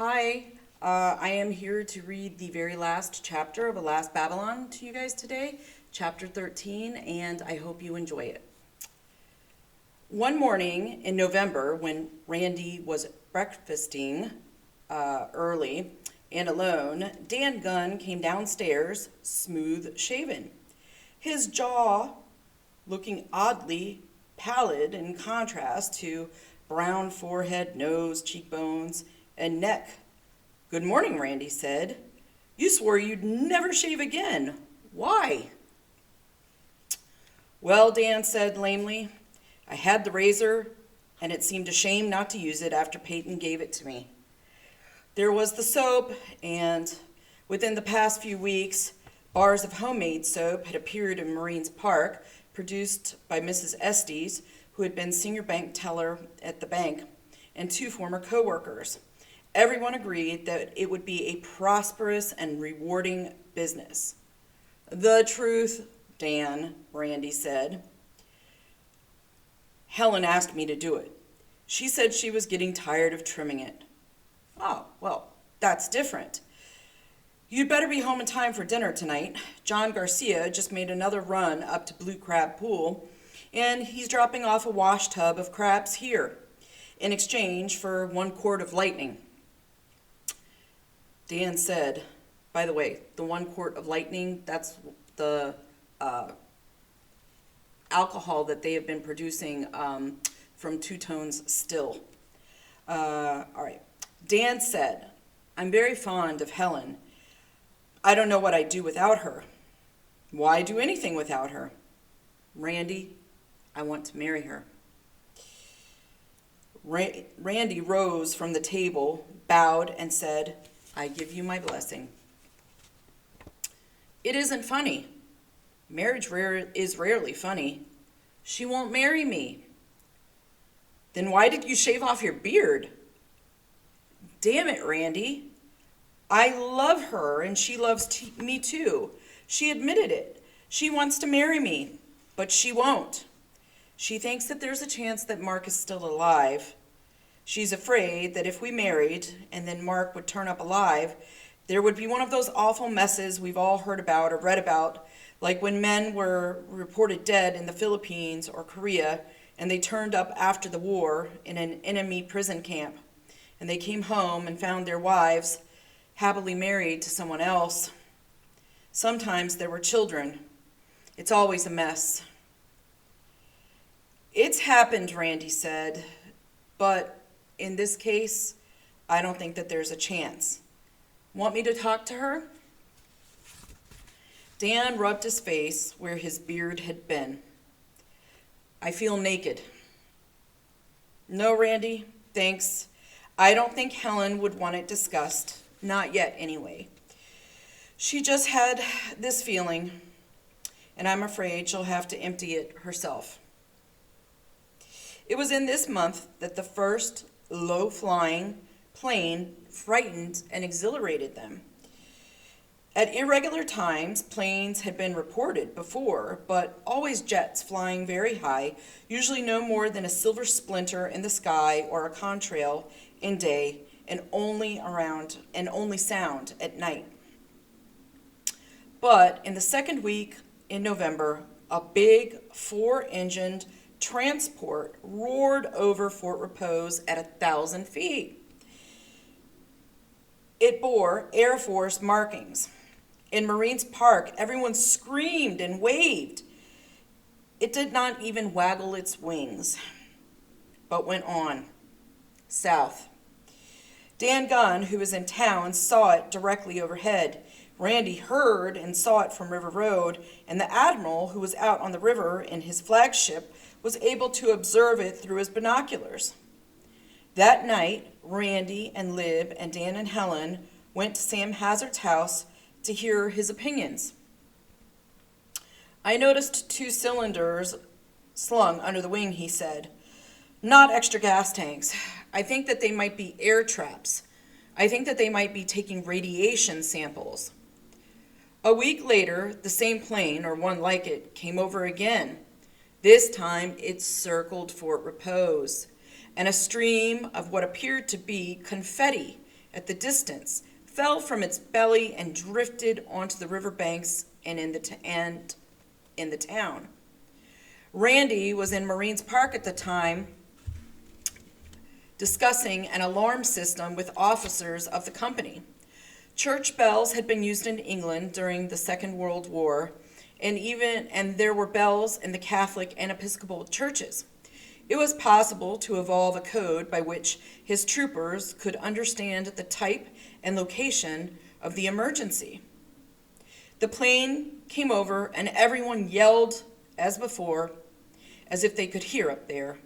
Hi, I am here to read the very last chapter of A Last Babylon to you guys today, chapter 13, and I hope you enjoy it. One morning in November, when Randy was breakfasting early and alone, Dan Gunn came downstairs, smooth shaven, his jaw looking oddly pallid in contrast to brown forehead, nose, cheekbones, and neck. "Good morning," Randy said. "You swore you'd never shave again. Why?" "Well," Dan said lamely, "I had the razor, and it seemed a shame not to use it after Peyton gave it to me. There was the soap, and within the past few weeks, bars of homemade soap had appeared in Marines Park, produced by Mrs. Estes, who had been senior bank teller at the bank, and two former co-workers. Everyone agreed that it would be a prosperous and rewarding business." "The truth, Dan," Randy said. "Helen asked me to do it. She said she was getting tired of trimming it." "Oh, well, that's different. You'd better be home in time for dinner tonight. John Garcia just made another run up to Blue Crab Pool, and he's dropping off a wash tub of crabs here in exchange for 1 quart of lightning." Dan said, "By the way, the 1 quart of lightning, that's the alcohol that they have been producing from Two Tones Still." All right. Dan said, "I'm very fond of Helen. I don't know what I'd do without her." "Why do anything without her?" "Randy, I want to marry her." Randy rose from the table, bowed, and said, "I give you my blessing." "It isn't funny. Marriage is rarely funny. She won't marry me." "Then why did you shave off your beard?" "Damn it, Randy. I love her and she loves me too. She admitted it. She wants to marry me, but she won't. She thinks that there's a chance that Mark is still alive. She's afraid that if we married and then Mark would turn up alive, there would be one of those awful messes we've all heard about or read about, like when men were reported dead in the Philippines or Korea and they turned up after the war in an enemy prison camp, and they came home and found their wives happily married to someone else. Sometimes there were children. It's always a mess." "It's happened," Randy said, "but in this case, I don't think that there's a chance. Want me to talk to her?" Dan rubbed his face where his beard had been. "I feel naked." "No, Randy, thanks. I don't think Helen would want it discussed. Not yet, anyway. She just had this feeling, and I'm afraid she'll have to empty it herself." It was in this month that the first low-flying plane frightened and exhilarated them. At irregular times, planes had been reported before, but always jets flying very high, usually no more than a silver splinter in the sky or a contrail in day, and only sound at night. But in the second week in November, a big 4-engined transport roared over Fort Repose at 1,000 feet. It bore Air Force markings. In Marines Park, everyone screamed and waved. It did not even waggle its wings, but went on, south. Dan Gunn, who was in town, saw it directly overhead. Randy heard and saw it from River Road, and the admiral, who was out on the river in his flagship, was able to observe it through his binoculars. That night, Randy and Lib and Dan and Helen went to Sam Hazard's house to hear his opinions. "I noticed 2 cylinders slung under the wing," he said. "Not extra gas tanks. I think that they might be air traps. I think that they might be taking radiation samples." A week later, the same plane, or one like it, came over again. This time it circled Fort Repose, and a stream of what appeared to be confetti at the distance, fell from its belly and drifted onto the riverbanks and in the town. Randy was in Marines Park at the time discussing an alarm system with officers of the company. Church bells had been used in England during the Second World War, and there were bells in the Catholic and Episcopal churches. It was possible to evolve a code by which his troopers could understand the type and location of the emergency. The plane came over and everyone yelled as before, as if they could hear up there.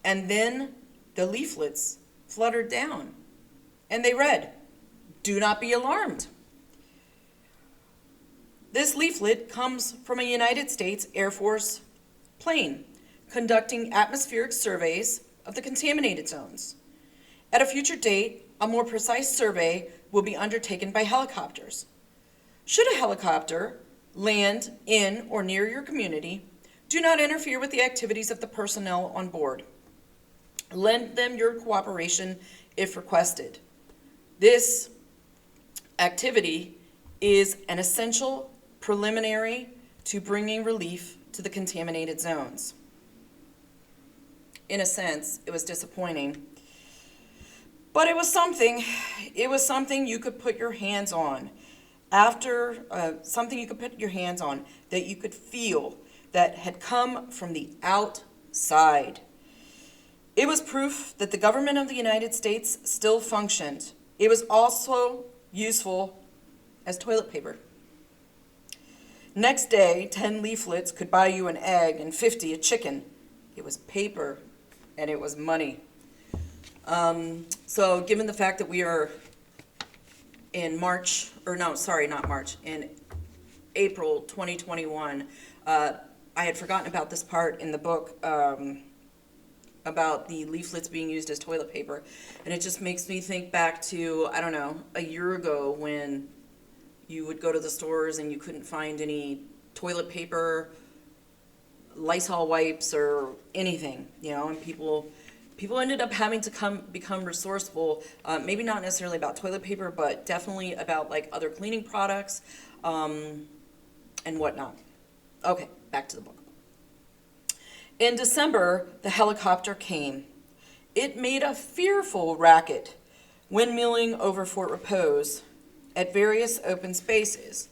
And then the leaflets fluttered down, and they read, "Do not be alarmed." This leaflet comes from a United States Air Force plane conducting atmospheric surveys of the contaminated zones. At a future date, a more precise survey will be undertaken by helicopters. Should a helicopter land in or near your community, do not interfere with the activities of the personnel on board. Lend them your cooperation if requested. This activity is an essential preliminary to bringing relief to the contaminated zones. In a sense, it was disappointing, but it was something. It was something you could put your hands on. Something you could put your hands on that you could feel that had come from the outside. It was proof that the government of the United States still functioned. It was also useful as toilet paper. Next day, 10 leaflets could buy you an egg and 50 a chicken. It was paper and it was money. So given the fact that we are in in April 2021, I had forgotten about this part in the book about the leaflets being used as toilet paper. And it just makes me think back to, I don't know, a year ago when you would go to the stores and you couldn't find any toilet paper, Lysol wipes, or anything, and people ended up having to become resourceful, maybe not necessarily about toilet paper, but definitely about like other cleaning products and whatnot. Okay, back to the book. In December, the helicopter came. It made a fearful racket, windmilling over Fort Repose at various open spaces,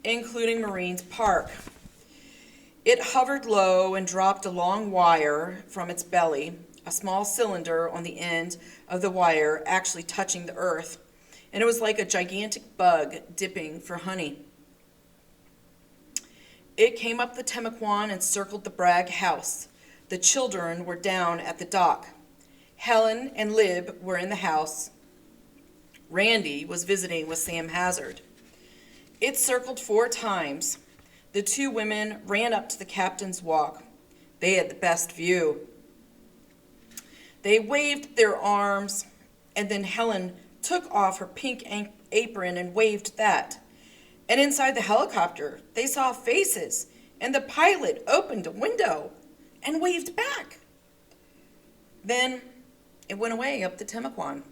including Marines Park. It hovered low and dropped a long wire from its belly, a small cylinder on the end of the wire actually touching the earth, and it was like a gigantic bug dipping for honey. It came up the Temaquan and circled the Bragg house. The children were down at the dock. Helen and Lib were in the house. Randy was visiting with Sam Hazard. It circled 4 times. The 2 women ran up to the captain's walk. They had the best view. They waved their arms, and then Helen took off her pink apron and waved that. And inside the helicopter, they saw faces, and the pilot opened a window and waved back. Then it went away up the Temaquan.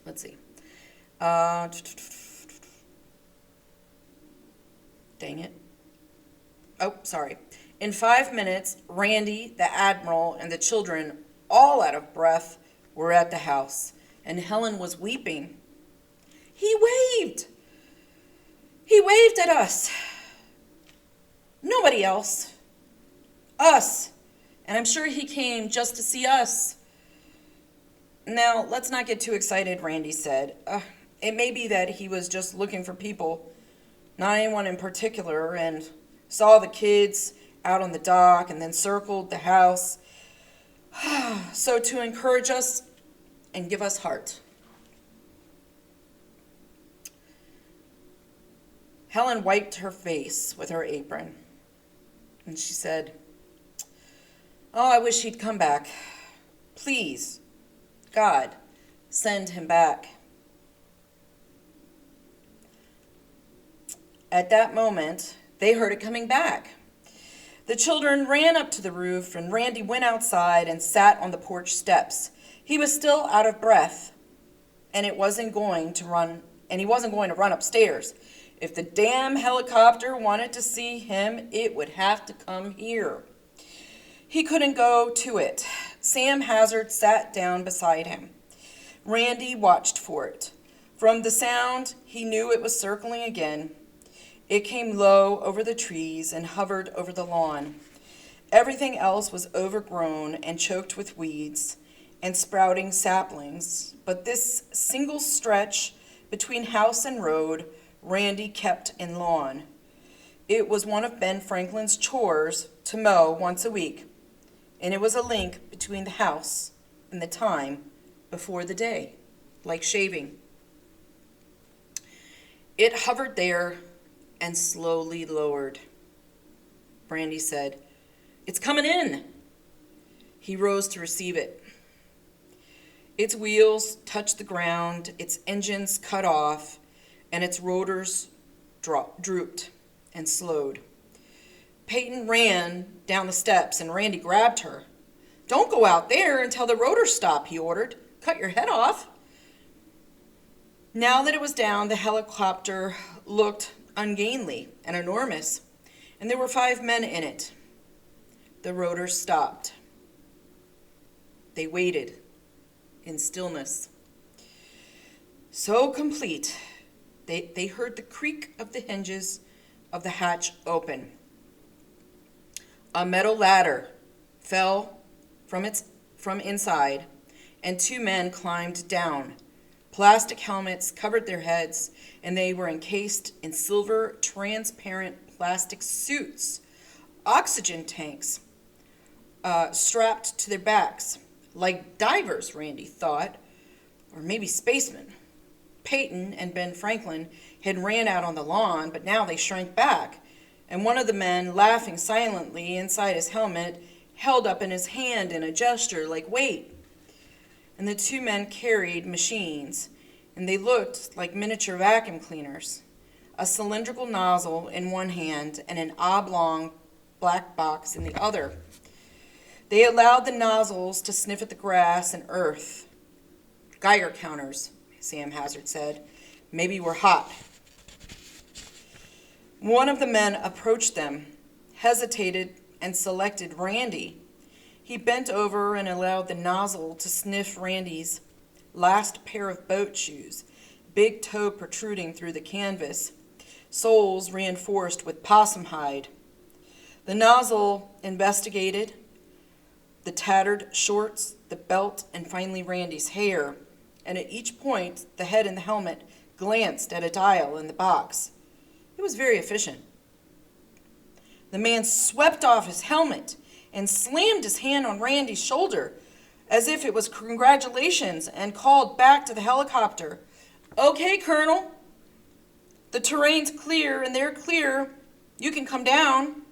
Let's see. Dang it. Oh, sorry. In 5 minutes, Randy, the Admiral, and the children, all out of breath, were at the house, and Helen was weeping. He waved. He waved at us. Nobody else. Us. And I'm sure he came just to see us. Now, let's not get too excited, Randy said. It may be that he was just looking for people, not anyone in particular, and saw the kids out on the dock and then circled the house. So to encourage us and give us heart. Helen wiped her face with her apron, and she said, "Oh, I wish he'd come back. Please, God, send him back." At that moment, they heard it coming back. The children ran up to the roof, and Randy went outside and sat on the porch steps. He was still out of breath, and he wasn't going to run upstairs. If the damn helicopter wanted to see him, it would have to come here. He couldn't go to it. Sam Hazard sat down beside him. Randy watched for it. From the sound, he knew it was circling again. It came low over the trees and hovered over the lawn. Everything else was overgrown and choked with weeds and sprouting saplings, but this single stretch between house and road, Randy kept in lawn. It was one of Ben Franklin's chores to mow once a week, and it was a link between the house and the time before the day, like shaving. It hovered there and slowly lowered. Randy said, "It's coming in." He rose to receive it. Its wheels touched the ground, its engines cut off, and its rotors drooped and slowed. Peyton ran down the steps, and Randy grabbed her. "Don't go out there until the rotors stop," he ordered. "Cut your head off." Now that it was down, the helicopter looked ungainly and enormous, and there were 5 men in it. The rotors stopped. They waited in stillness. So complete, they heard the creak of the hinges of the hatch open. A metal ladder fell from inside, and 2 men climbed down. Plastic helmets covered their heads, and they were encased in silver, transparent plastic suits. Oxygen tanks strapped to their backs, like divers, Randy thought, or maybe spacemen. Peyton and Ben Franklin had ran out on the lawn, but now they shrank back, and one of the men, laughing silently inside his helmet, held up in his hand in a gesture like, "Wait." And the 2 men carried machines, and they looked like miniature vacuum cleaners, a cylindrical nozzle in one hand and an oblong black box in the other. They allowed the nozzles to sniff at the grass and earth. "Geiger counters," Sam Hazard said. "Maybe we're hot." One of the men approached them, hesitated, and selected Randy. He bent over and allowed the nozzle to sniff Randy's last pair of boat shoes, big toe protruding through the canvas, soles reinforced with possum hide. The nozzle investigated the tattered shorts, the belt, and finally Randy's hair, and at each point the head in the helmet glanced at a dial in the box. It was very efficient. The man swept off his helmet and slammed his hand on Randy's shoulder as if it was congratulations, and called back to the helicopter, "Okay, Colonel, the terrain's clear and they're clear. You can come down."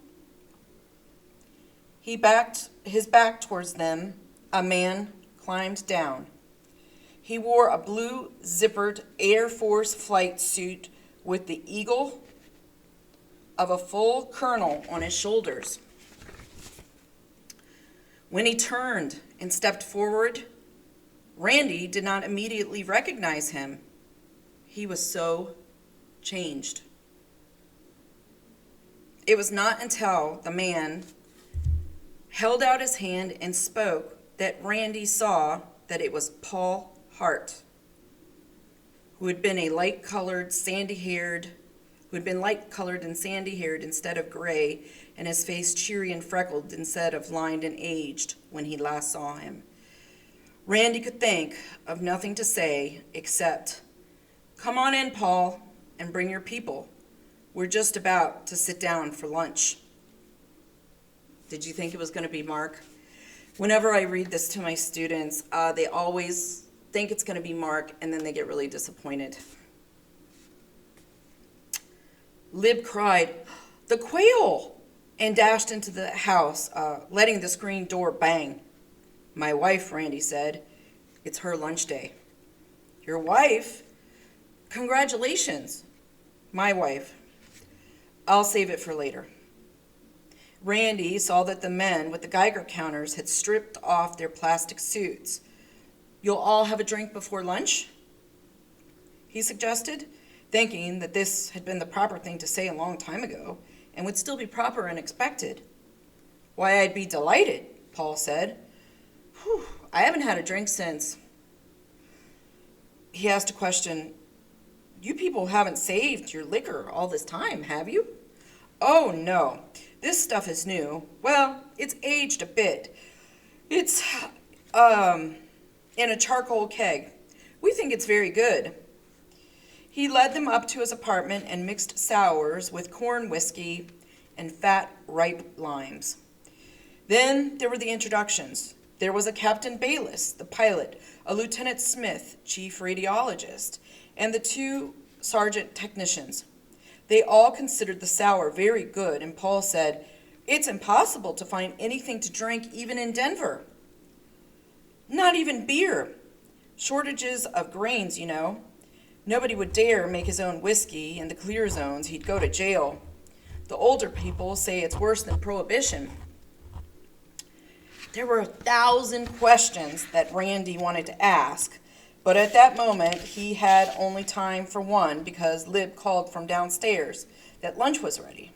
He backed his back towards them. A man climbed down. He wore a blue zippered Air Force flight suit with the eagle of a full colonel on his shoulders. When he turned and stepped forward, Randy did not immediately recognize him. He was so changed. It was not until the man held out his hand and spoke that Randy saw that it was Paul Hart, who had been light-colored and sandy-haired instead of gray, and his face cheery and freckled instead of lined and aged when he last saw him. Randy could think of nothing to say except, "Come on in, Paul, and bring your people. We're just about to sit down for lunch." Did you think it was going to be Mark? Whenever I read this to my students, they always think it's going to be Mark, and then they get really disappointed. Lib cried, "The quail!" and dashed into the house, letting the screen door bang. "My wife," Randy said. "It's her lunch day." "Your wife? Congratulations." "My wife. I'll save it for later." Randy saw that the men with the Geiger counters had stripped off their plastic suits. "You'll all have a drink before lunch?" he suggested, thinking that this had been the proper thing to say a long time ago and would still be proper and expected. "Why, I'd be delighted," Paul said. "Whew, I haven't had a drink since." He asked a question. "You people haven't saved your liquor all this time, have you?" "Oh, no. This stuff is new. Well, it's aged a bit. It's, in a charcoal keg. We think it's very good." He led them up to his apartment and mixed sours with corn whiskey and fat, ripe limes. Then there were the introductions. There was a Captain Bayliss, the pilot, a Lieutenant Smith, chief radiologist, and the 2 sergeant technicians. They all considered the sour very good, and Paul said, "It's impossible to find anything to drink even in Denver. Not even beer. Shortages of grains, you know. Nobody would dare make his own whiskey. In the clear zones, he'd go to jail. The older people say it's worse than Prohibition." There were 1,000 questions that Randy wanted to ask, but at that moment he had only time for one because Lib called from downstairs that lunch was ready.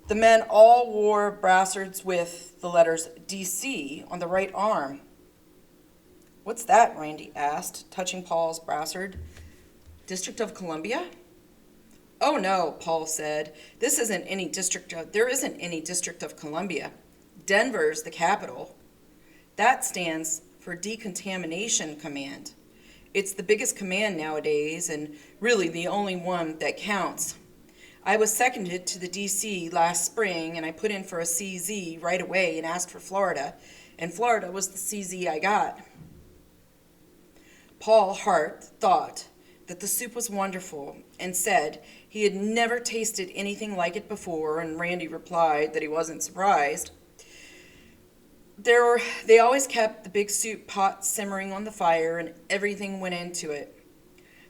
The men all wore brassards with the letters DC on the right arm. "What's that?" Randy asked, touching Paul's brassard. "District of Columbia?" "Oh no," Paul said. There isn't any District of Columbia. Denver's the capital. That stands for Decontamination Command. It's the biggest command nowadays and really the only one that counts. I was seconded to the DC last spring and I put in for a CZ right away and asked for Florida, and Florida was the CZ I got." Paul Hart thought that the soup was wonderful and said he had never tasted anything like it before, and Randy replied that he wasn't surprised. They always kept the big soup pot simmering on the fire and everything went into it.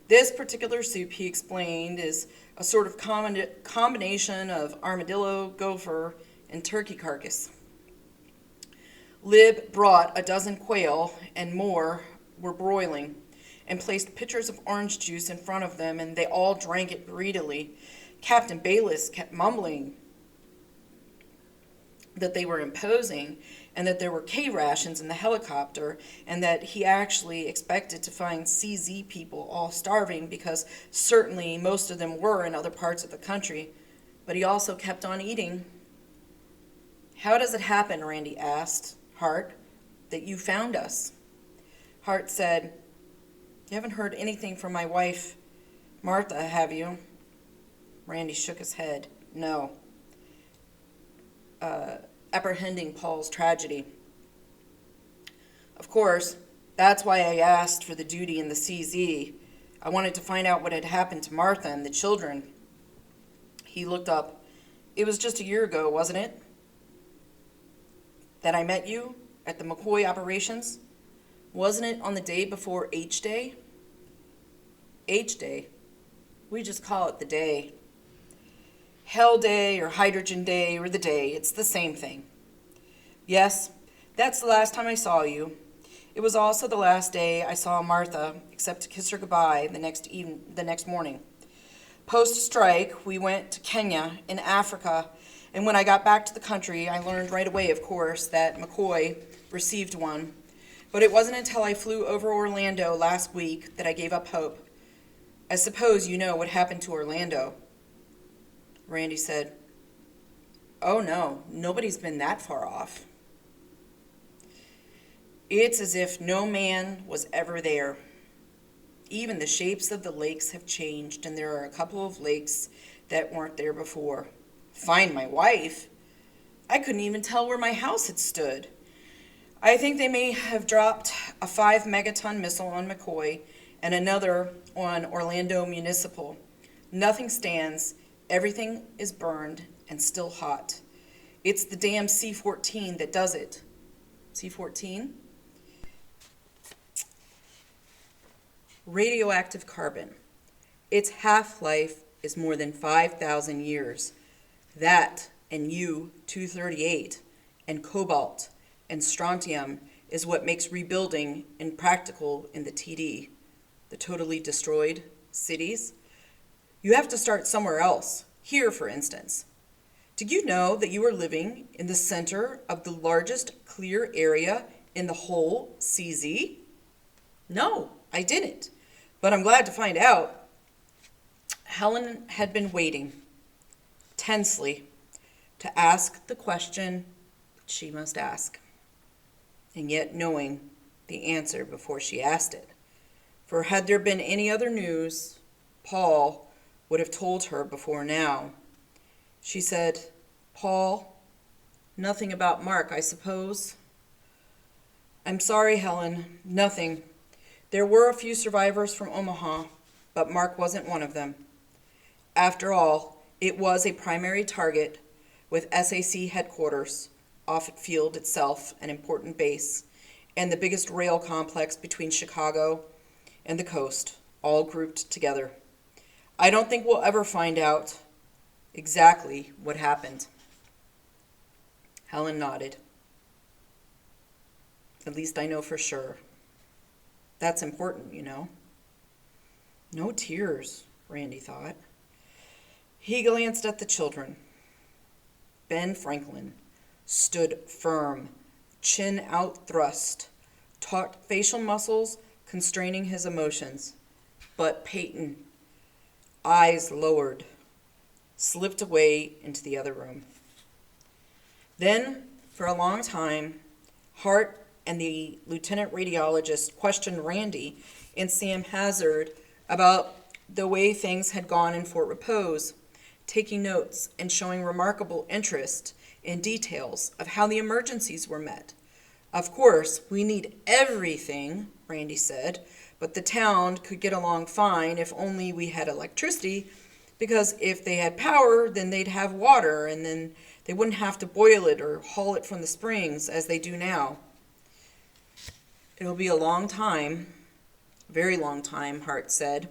This particular soup, he explained, is a sort of combination of armadillo, gopher, and turkey carcass. Lib brought a dozen quail and more were broiling and placed pitchers of orange juice in front of them, and they all drank it greedily. Captain Bayliss kept mumbling that they were imposing and that there were K rations in the helicopter and that he actually expected to find CZ people all starving because certainly most of them were in other parts of the country, but he also kept on eating. "How does it happen," Randy asked Hart, "that you found us?" Hart said, "You haven't heard anything from my wife, Martha, have you?" Randy shook his head. "No." Apprehending Paul's tragedy. "Of course, that's why I asked for the duty in the CZ. I wanted to find out what had happened to Martha and the children." He looked up. "It was just a year ago, wasn't it, that I met you at the McCoy operations? Wasn't it on the day before H Day?" "H Day? We just call it the day. Hell Day or Hydrogen Day or the day, it's the same thing." "Yes, that's the last time I saw you. It was also the last day I saw Martha, except to kiss her goodbye the next morning. Post-strike, we went to Kenya in Africa, and when I got back to the country, I learned right away, of course, that McCoy received one. But it wasn't until I flew over Orlando last week that I gave up hope. I suppose you know what happened to Orlando." Randy said, "Oh no, nobody's been that far off." "It's as if no man was ever there. Even the shapes of the lakes have changed, and there are a couple of lakes that weren't there before. Find my wife? I couldn't even tell where my house had stood. I think they may have dropped a 5-megaton missile on McCoy and another on Orlando Municipal. Nothing stands. Everything is burned and still hot. It's the damn C-14 that does it." C-14? Radioactive carbon. Its half-life is more than 5,000 years. That and U-238 and cobalt and strontium is what makes rebuilding impractical in the TD, the totally destroyed cities. You have to start somewhere else, here for instance. Did you know that you are living in the center of the largest clear area in the whole CZ? No, I didn't, but I'm glad to find out. Helen had been waiting tensely to ask the question she must ask, and yet knowing the answer before she asked it. For had there been any other news, Paul would have told her before now. She said, "Paul, nothing about Mark, I suppose?" "I'm sorry, Helen, nothing. There were a few survivors from Omaha, but Mark wasn't one of them. After all, it was a primary target with SAC headquarters, Offutt Field itself an important base, and the biggest rail complex between Chicago and the coast, all grouped together. I don't think we'll ever find out exactly what happened." Helen nodded. "At least I know for sure. That's important, you know." No tears, Randy thought. He glanced at the children. Ben Franklin stood firm, chin out thrust, taut facial muscles constraining his emotions. But Peyton, eyes lowered, slipped away into the other room. Then, for a long time, Hart and the lieutenant radiologist questioned Randy and Sam Hazard about the way things had gone in Fort Repose, taking notes and showing remarkable interest in details of how the emergencies were met. "Of course, we need everything," Randy said, "but the town could get along fine if only we had electricity, because if they had power, then they'd have water, and then they wouldn't have to boil it or haul it from the springs as they do now." "It'll be a long time, a very long time," Hart said.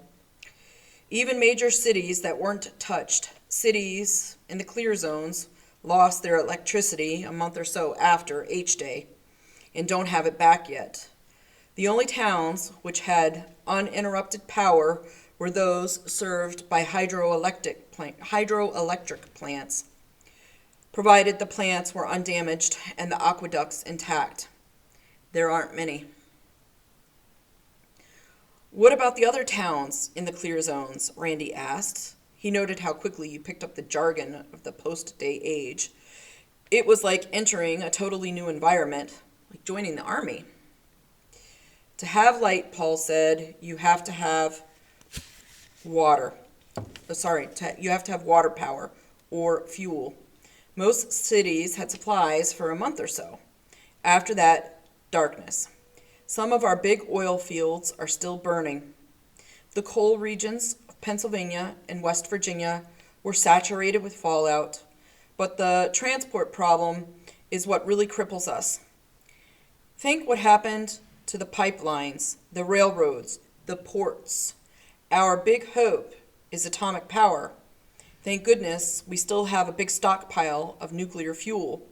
"Even major cities that weren't touched, cities in the clear zones, lost their electricity a month or so after H-Day and don't have it back yet. The only towns which had uninterrupted power were those served by hydroelectric plants, provided the plants were undamaged and the aqueducts intact. There aren't many." "What about the other towns in the clear zones?" Randy asked. He noted how quickly you picked up the jargon of the post-day age. It was like entering a totally new environment, like joining the army. "To have light," Paul said, "you have to have water. You have to have water power or fuel. Most cities had supplies for a month or so. After that, darkness. Some of our big oil fields are still burning. The coal regions of Pennsylvania and West Virginia were saturated with fallout, but the transport problem is what really cripples us. Think what happened to the pipelines, the railroads, the ports. Our big hope is atomic power. Thank goodness we still have a big stockpile of nuclear fuel."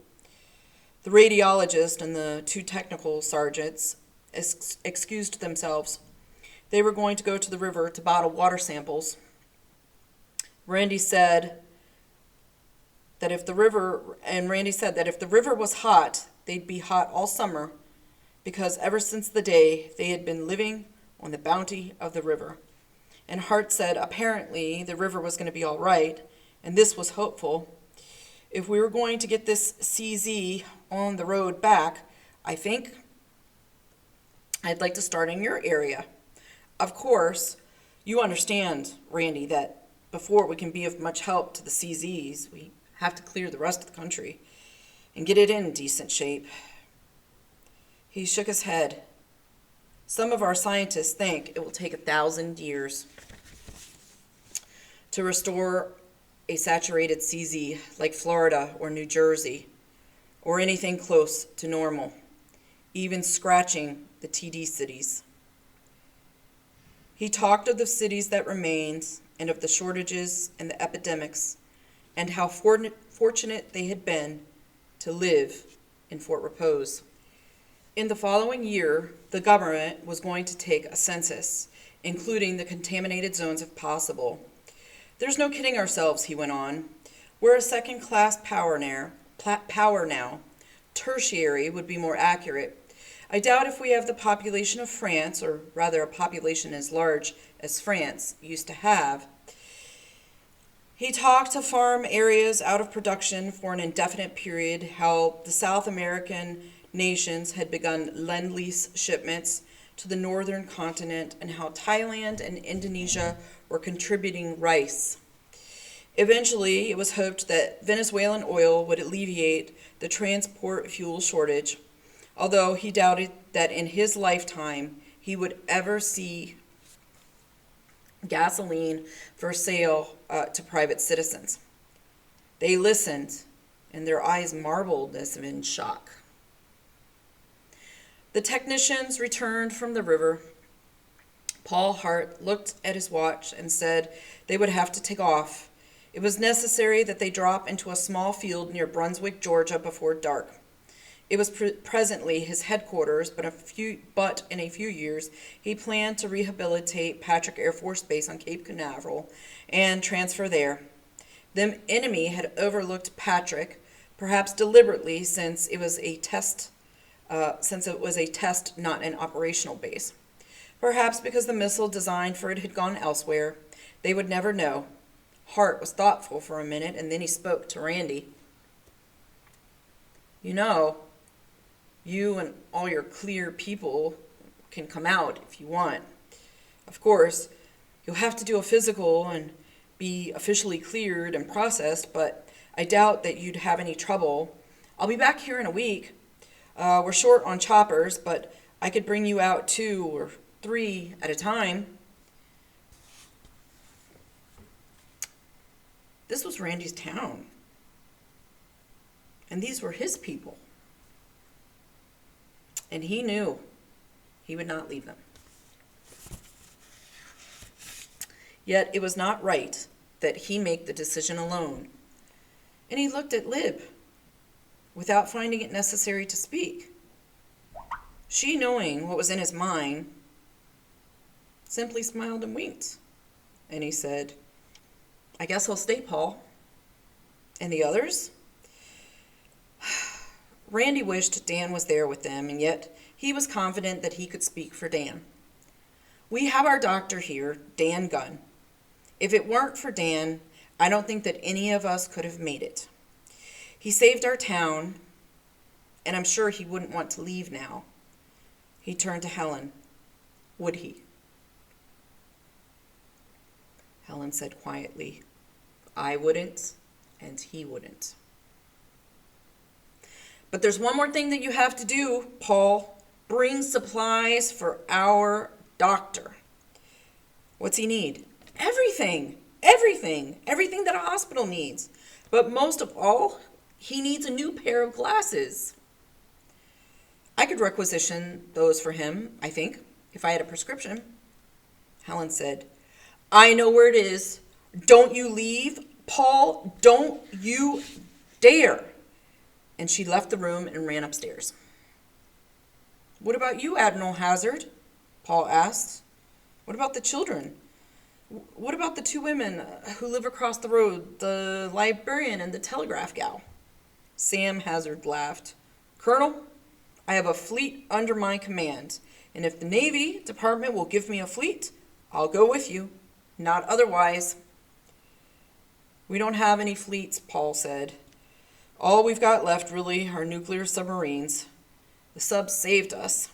The radiologist and the two technical sergeants excused themselves. They were going to go to the river to bottle water samples. Randy said that if the river was hot, they'd be hot all summer, because ever since the day they had been living on the bounty of the river. And Hart said apparently the river was going to be all right, and this was hopeful. "If we were going to get this CZ on the road back, I think I'd like to start in your area. Of course, you understand, Randy, that before we can be of much help to the CZs, we have to clear the rest of the country and get it in decent shape." He shook his head. "Some of our scientists think it will take 1,000 years to restore a saturated CZ like Florida or New Jersey, or anything close to normal, even scratching the TD cities." He talked of the cities that remained and of the shortages and the epidemics, and how fortunate they had been to live in Fort Repose. In the following year, the government was going to take a census, including the contaminated zones if possible. There's no kidding ourselves, he went on. We're a second-class power now. Tertiary would be more accurate. I doubt if we have the population of France, or rather a population as large as France used to have. He talked to farm areas out of production for an indefinite period, how the South American nations had begun Lend-Lease shipments to the northern continent, and how Thailand and Indonesia were contributing rice. Eventually, it was hoped that Venezuelan oil would alleviate the transport fuel shortage, although he doubted that in his lifetime he would ever see gasoline for sale to private citizens. They listened, and their eyes marbled as if in shock. The technicians returned from the river. Paul Hart looked at his watch and said they would have to take off. It was necessary that they drop into a small field near Brunswick, Georgia, before dark. It was presently his headquarters, but in a few years he planned to rehabilitate Patrick Air Force Base on Cape Canaveral and transfer there. The enemy had overlooked Patrick, perhaps deliberately, since it was a test, not an operational base. Perhaps because the missile designed for it had gone elsewhere. They would never know. Hart was thoughtful for a minute, and then he spoke to Randy. You know, you and all your clear people can come out if you want. Of course, you'll have to do a physical and be officially cleared and processed, but I doubt that you'd have any trouble. I'll be back here in a week. We're short on choppers, but I could bring you out 2 or 3 at a time. This was Randy's town, and these were his people. And he knew he would not leave them. Yet it was not right that he make the decision alone. And he looked at Lib without finding it necessary to speak. She, knowing what was in his mind, simply smiled and winked. And he said, I guess I'll stay, Paul. And the others? Randy wished Dan was there with them, and yet he was confident that he could speak for Dan. We have our doctor here, Dan Gunn. If it weren't for Dan, I don't think that any of us could have made it. He saved our town, and I'm sure he wouldn't want to leave now. He turned to Helen. Would he? Helen said quietly, I wouldn't, and he wouldn't. But there's one more thing that you have to do, Paul. Bring supplies for our doctor. What's he need? Everything that a hospital needs. But most of all, he needs a new pair of glasses. I could requisition those for him, I think, if I had a prescription. Helen said, I know where it is. Don't you leave, Paul. Don't you dare. And she left the room and ran upstairs. What about you, Admiral Hazard? Paul asked. What about the children? What about the 2 women who live across the road, the librarian and the telegraph gal? Sam Hazard laughed. Colonel, I have a fleet under my command, and if the Navy Department will give me a fleet, I'll go with you. Not otherwise. We don't have any fleets, Paul said. All we've got left, really, are nuclear submarines. The subs saved us.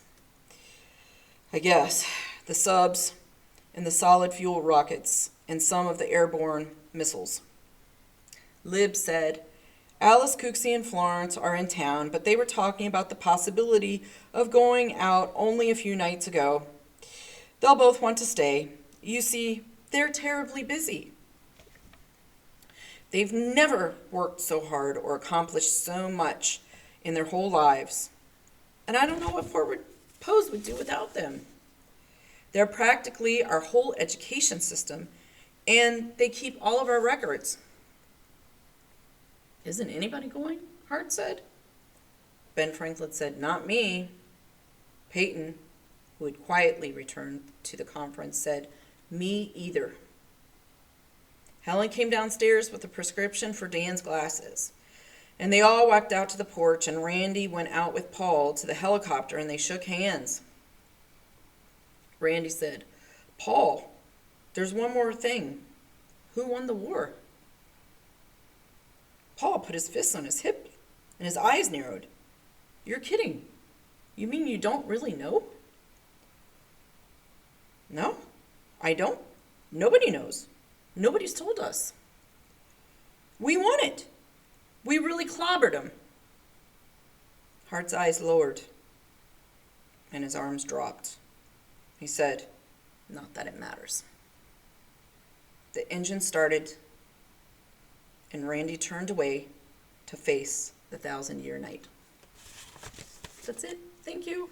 I guess. The subs and the solid fuel rockets and some of the airborne missiles. Lib said, Alice, Cooksey, and Florence are in town, but they were talking about the possibility of going out only a few nights ago. They'll both want to stay. You see, they're terribly busy. They've never worked so hard or accomplished so much in their whole lives. And I don't know what Fort Repose would do without them. They're practically our whole education system, and they keep all of our records. Isn't anybody going? Hart said. Ben Franklin said, not me. Peyton, who had quietly returned to the conference, said, me either. Helen came downstairs with a prescription for Dan's glasses. And they all walked out to the porch, and Randy went out with Paul to the helicopter, and they shook hands. Randy said, Paul, there's one more thing. Who won the war? Paul put his fist on his hip, and his eyes narrowed. You're kidding. You mean you don't really know? No, I don't. Nobody knows. Nobody's told us. We won it. We really clobbered them. Hart's eyes lowered, and his arms dropped. He said, not that it matters. The engine started, and Randy turned away to face the 1,000-year night. That's it. Thank you.